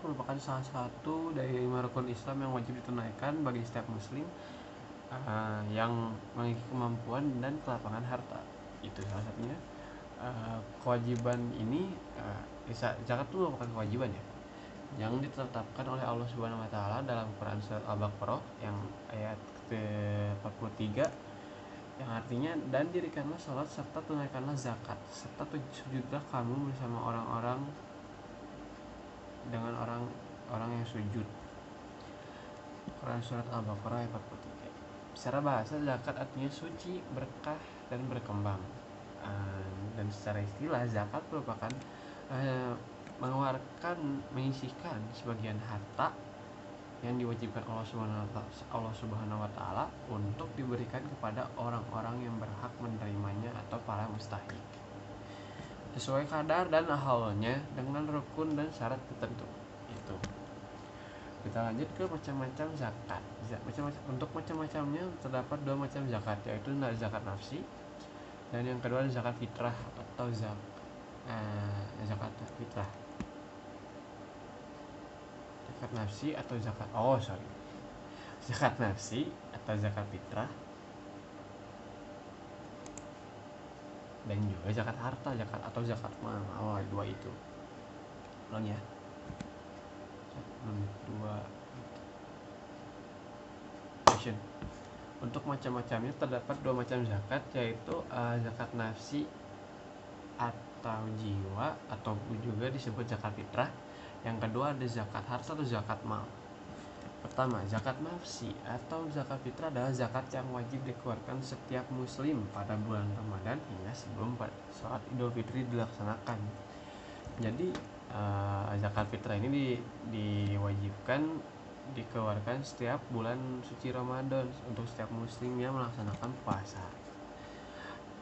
merupakan salah satu dari 5 rukun Islam yang wajib ditunaikan bagi setiap muslim yang memiliki kemampuan dan kelapangan harta. Itu salah satunya. Kewajiban ini zakat itu merupakan kewajiban ya yang ditetapkan oleh Allah Subhanahu wa taala dalam Quran surat Al-Baqarah yang ayat ke-43, yang artinya, dan dirikanlah salat serta tunaikanlah zakat serta sujudlah kamu bersama orang-orang dengan orang-orang yang sujud. Quran surat Al-Baqarah ayat 43. Secara bahasa zakat artinya suci, berkah, dan berkembang. Dan secara istilah zakat merupakan menyisihkan sebagian harta yang diwajibkan Allah Subhanahu wa taala untuk diberikan kepada orang-orang yang berhak menerimanya atau para mustahik sesuai kadar dan ahalnya dengan rukun dan syarat tertentu. Itu. Kita lanjut ke macam-macam zakat. Untuk macam-macamnya terdapat 2 macam zakat, yaitu zakat nafsi dan yang kedua adalah zakat fitrah atau zakat fitrah. Zakat nafsi atau zakat nafsi atau zakat fitrah, dan juga zakat harta, atau zakat mal. Dua itu. Ulang ya. 2 action. Untuk macam-macamnya terdapat 2 macam zakat, yaitu zakat nafsi atau jiwa atau juga disebut zakat fitrah. Yang kedua ada zakat harta atau zakat mal. Pertama, zakat nafsi atau zakat fitrah adalah zakat yang wajib dikeluarkan setiap muslim pada bulan Ramadan hingga sebelum sholat Idul Fitri dilaksanakan. Jadi zakat fitrah ini diwajibkan dikeluarkan setiap bulan suci Ramadan untuk setiap muslim yang melaksanakan puasa.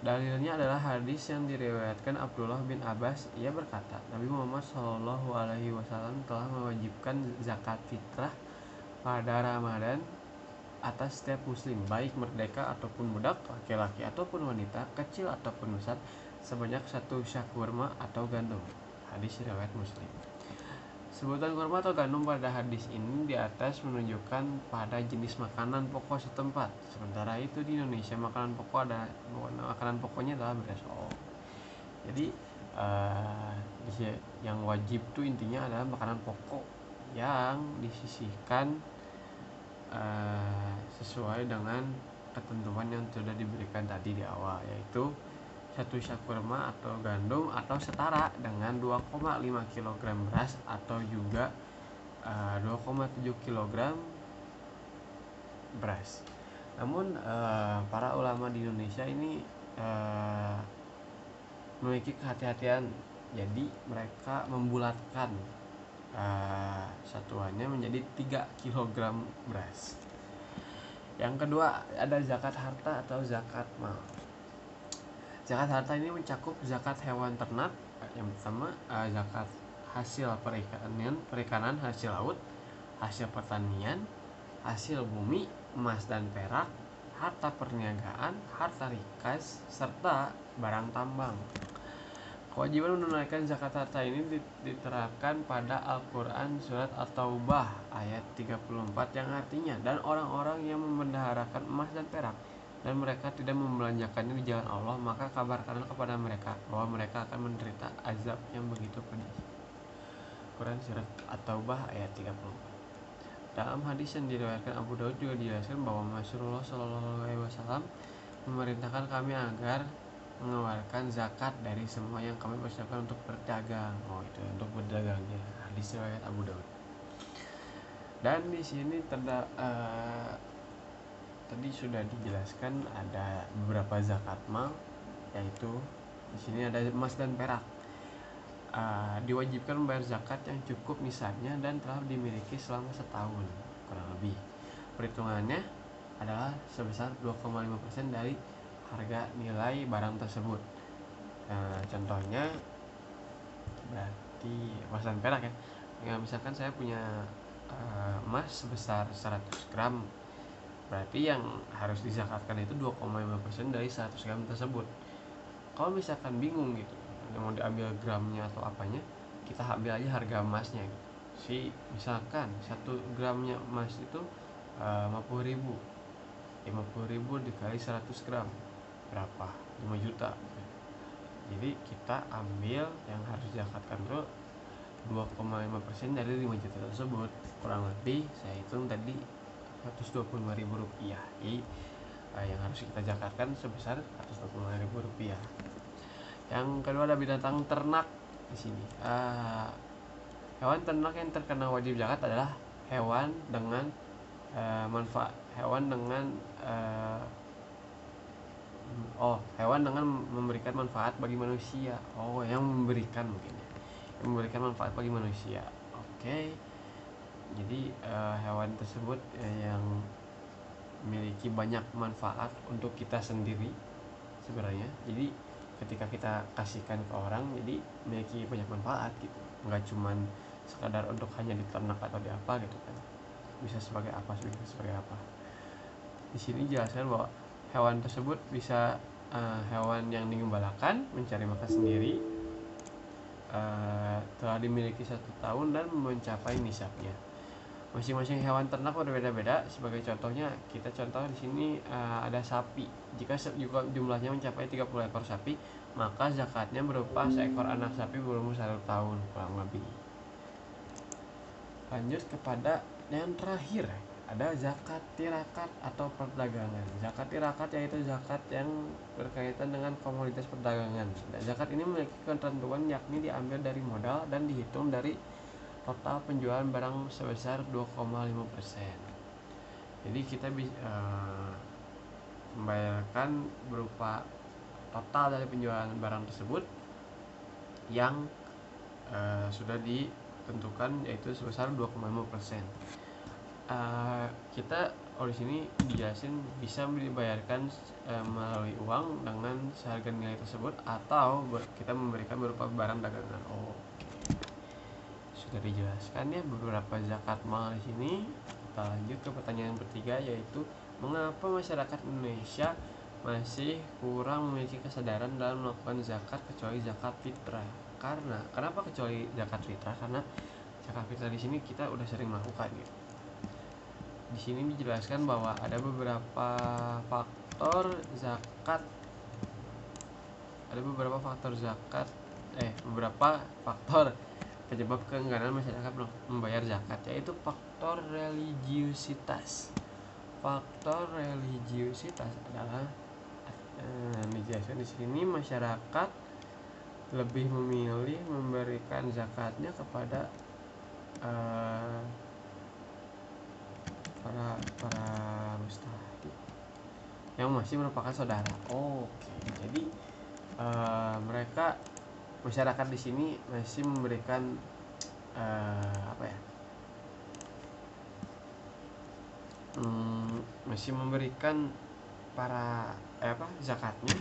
Dalilnya adalah hadis yang diriwayatkan Abdullah bin Abbas. Ia berkata, Nabi Muhammad SAW telah mewajibkan zakat fitrah pada Ramadan atas setiap muslim, baik merdeka ataupun budak, laki-laki ataupun wanita, kecil ataupun besar, sebanyak 1 syak kurma atau gandum. Hadis riwayat Muslim. Sebutan kurma atau gandum pada hadis ini di atas menunjukkan pada jenis makanan pokok setempat. Sementara itu di Indonesia makanan pokoknya adalah beras. Jadi yang wajib itu intinya adalah makanan pokok yang disisihkan sesuai dengan ketentuan yang sudah diberikan tadi di awal, yaitu 1 syak kurma atau gandum atau setara dengan 2,5 kg beras atau juga 2,7 kg beras. Namun para ulama di Indonesia ini memiliki kehati-hatian, jadi mereka membulatkan satuannya menjadi 3 kg beras. Yang kedua ada zakat harta atau zakat mal. Zakat harta ini mencakup zakat hewan ternak. Yang pertama zakat hasil perikanan, hasil laut, hasil pertanian, hasil bumi, emas dan perak, harta perniagaan, harta rikas, serta barang tambang. Kewajiban menunaikan zakat harta ini diterapkan pada Al-Quran surat At-Taubah ayat 34 yang artinya, dan orang-orang yang membendaharakan emas dan perak dan mereka tidak membelanjakannya di jalan Allah, maka kabarkanlah kepada mereka bahwa mereka akan menderita azab yang begitu pedih. Quran surat At-Taubah ayat 34. Dalam hadis yang diriwayatkan Abu Daud juga dijelaskan bahwa Rasulullah SAW memerintahkan kami agar mengeluarkan zakat dari semua yang kami persiapkan untuk berdagang. Itu untuk berdagangnya. Hadis riwayat Abu Daud. Dan di sini tadi sudah dijelaskan ada beberapa zakat mal, yaitu di sini ada emas dan perak. Diwajibkan membayar zakat yang cukup misalnya dan telah dimiliki selama setahun kurang lebih. Perhitungannya adalah sebesar 2,5% dari harga nilai barang tersebut. Contohnya berarti emas dan perak ya. Misalkan saya punya emas sebesar 100 gram, berarti yang harus dizakatkan itu 2,5% dari 100 gram tersebut. Kalau misalkan bingung gitu, mau diambil gramnya atau apanya, kita ambil aja harga emasnya gitu. misalkan 1 gramnya emas itu 50.000 dikali 100 gram berapa? 5 juta. Jadi kita ambil yang harus zakatkan itu 2,5% dari 5 juta tersebut, kurang lebih saya hitung tadi Rp125.000. Jadi yang harus kita zakatkan sebesar Rp125.000. Yang kedua ada binatang ternak di sini. Hewan ternak yang terkena wajib zakat adalah hewan dengan hewan dengan memberikan manfaat bagi manusia. Yang memberikan mungkin ya. Yang memberikan manfaat bagi manusia. Oke. Jadi hewan tersebut yang memiliki banyak manfaat untuk kita sendiri sebenarnya. Jadi ketika kita kasihkan ke orang, jadi memiliki banyak manfaat gitu. Enggak cuman sekadar untuk hanya diternak atau di apa gitu kan. Bisa sebagai apa, Di sini jelaskan bahwa hewan tersebut bisa hewan yang digembalakan, mencari makan sendiri, telah dimiliki 1 tahun dan mencapai nisabnya. Masing-masing hewan ternak berbeda-beda. Sebagai contohnya, kita contoh di sini ada sapi. Jika jumlahnya mencapai 30 ekor sapi, maka zakatnya berupa seekor anak sapi berumur 1 tahun kurang lebih. Lanjut kepada yang terakhir, ada zakat tirakat atau perdagangan. Zakat tirakat yaitu zakat yang berkaitan dengan komoditas perdagangan. Zakat ini memiliki ketentuan, yakni diambil dari modal dan dihitung dari total penjualan barang sebesar 2,5%. Jadi kita bisa membayarkan berupa total dari penjualan barang tersebut yang sudah ditentukan, yaitu sebesar 2,5%. Kita di sini dijelasin bisa dibayarkan melalui uang dengan seharga nilai tersebut, atau kita memberikan berupa barang dagangan. Sudah dijelaskan ya beberapa zakat mal di sini. Kita lanjut ke pertanyaan ketiga, yaitu mengapa masyarakat Indonesia masih kurang memiliki kesadaran dalam melakukan zakat kecuali zakat fitrah. Kenapa kecuali zakat fitrah? Karena zakat fitrah di sini kita udah sering melakukan gitu. Di sini dijelaskan bahwa ada beberapa faktor zakat penyebab keengganan masyarakat membayar zakat, yaitu faktor religiusitas. Faktor religiusitas adalah dijelaskan di sini, masyarakat lebih memilih memberikan zakatnya kepada para mustahik yang masih merupakan saudara. Jadi masyarakat di sini masih memberikan masih memberikan zakatnya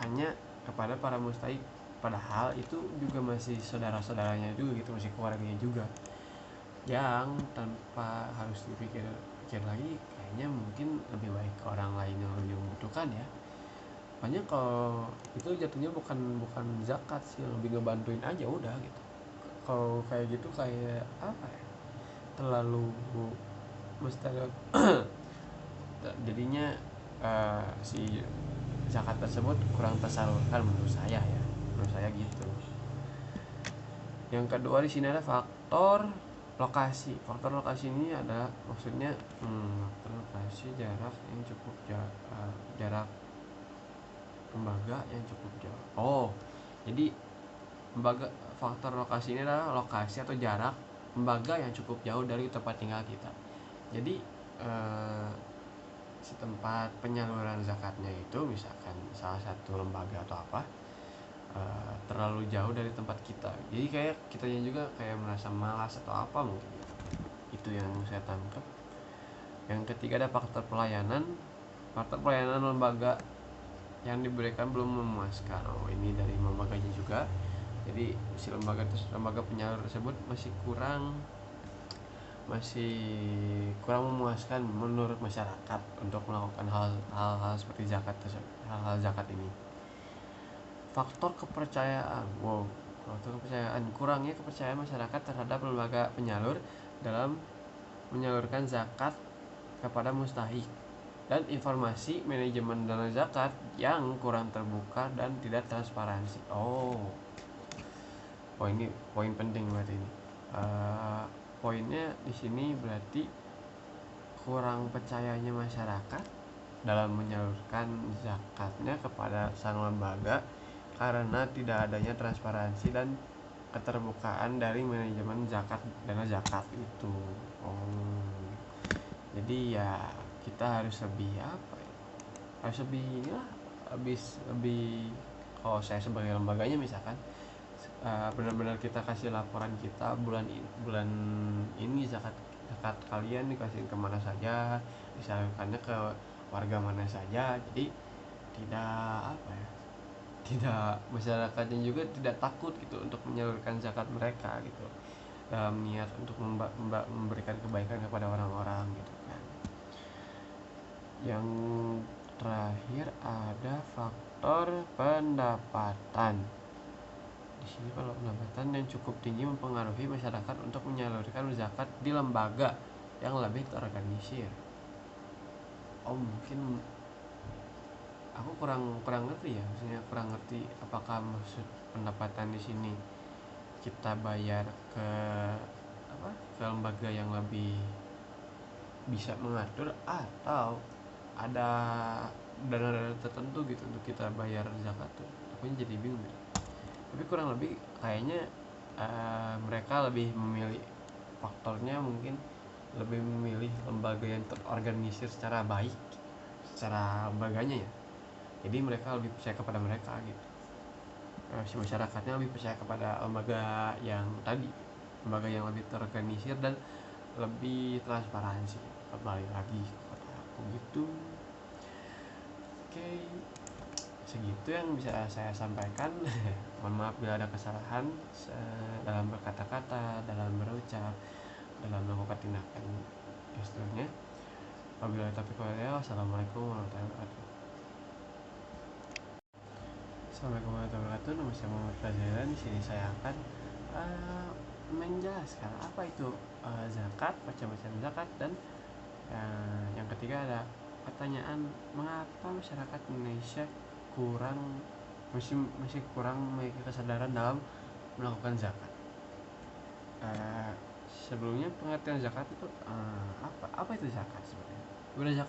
hanya kepada para mustahik, padahal itu juga masih saudara-saudaranya juga gitu, masih keluarganya juga, yang tanpa harus dipikir lagi, kayaknya mungkin lebih baik ke orang lain yang lebih membutuhkan ya. Makanya kalau itu jatuhnya bukan zakat sih, lebih ngebantuin aja udah gitu. Kalau kayak gitu kayak terlalu mustahil. Jadinya si zakat tersebut kurang tersalurkan menurut saya gitu. Yang kedua di sini ada faktor lokasi. Faktor lokasi ini ada maksudnya faktor lokasi, jarak yang cukup jarak lembaga yang cukup jauh. Jadi faktor lokasi ini adalah lokasi atau jarak lembaga yang cukup jauh dari tempat tinggal kita. Jadi si tempat penyaluran zakatnya itu misalkan salah satu lembaga atau apa terlalu jauh dari tempat kita, jadi kayak kitanya juga kayak merasa malas atau apa mungkin. Itu yang saya tangkap. Yang ketiga ada faktor pelayanan. Faktor pelayanan lembaga yang diberikan belum memuaskan. Ini dari lembaganya juga. Jadi si lembaga penyalur tersebut masih kurang memuaskan menurut masyarakat untuk melakukan hal-hal seperti hal-hal zakat ini. Faktor kepercayaan. Untuk kepercayaan, kurangnya kepercayaan masyarakat terhadap lembaga penyalur dalam menyalurkan zakat kepada mustahik, dan informasi manajemen dana zakat yang kurang terbuka dan tidak transparansi. Ini poin penting berarti ini. Poinnya di sini berarti kurang percayanya masyarakat dalam menyalurkan zakatnya kepada sang lembaga karena tidak adanya transparansi dan keterbukaan dari manajemen zakat dana zakat itu. Jadi ya kita harus lebih harus lebih lebih kalau saya sebagai lembaganya misalkan benar-benar kita kasih laporan kita bulan ini zakat kalian dikasih kemana saja, disalurkannya ke warga mana saja. Jadi tidak masyarakatnya juga tidak takut gitu untuk menyalurkan zakat mereka gitu dalam niat untuk memberikan kebaikan kepada orang-orang gitu kan. Yang terakhir ada faktor pendapatan. Di sini kalau pendapatan yang cukup tinggi mempengaruhi masyarakat untuk menyalurkan zakat di lembaga yang lebih terorganisir. Mungkin aku kurang ngerti ya, maksudnya kurang ngerti apakah maksud pendapatan di sini kita bayar ke lembaga yang lebih bisa mengatur atau ada dana tertentu gitu untuk kita bayar zakat tuh. Aku jadi bingung ya. Tapi kurang lebih kayaknya mereka lebih memilih faktornya, mungkin lebih memilih lembaga yang terorganisir secara baik secara lembaganya ya. Jadi mereka lebih percaya kepada mereka gitu. Si masyarakatnya lebih percaya kepada lembaga yang lebih terorganisir dan lebih transparansi. Kembali lagi kepada aku gitu. Oke, segitu yang bisa saya sampaikan. Mohon maaf bila ada kesalahan dalam berkata-kata, dalam berucap, dalam melakukan tindakan gesturnya. Wabillahi taufiq wal hidayah. Wassalamualaikum warahmatullahi wabarakatuh. Assalamualaikum warahmatullahi wabarakatuh. Nama saya Muhammad Fazailan. Di sini saya akan menjelaskan apa itu zakat, macam-macam zakat, dan yang ketiga ada pertanyaan mengapa masyarakat Indonesia masih kurang memiliki kesadaran dalam melakukan zakat. Sebelumnya pengertian zakat itu apa itu zakat sebenarnya? Zakat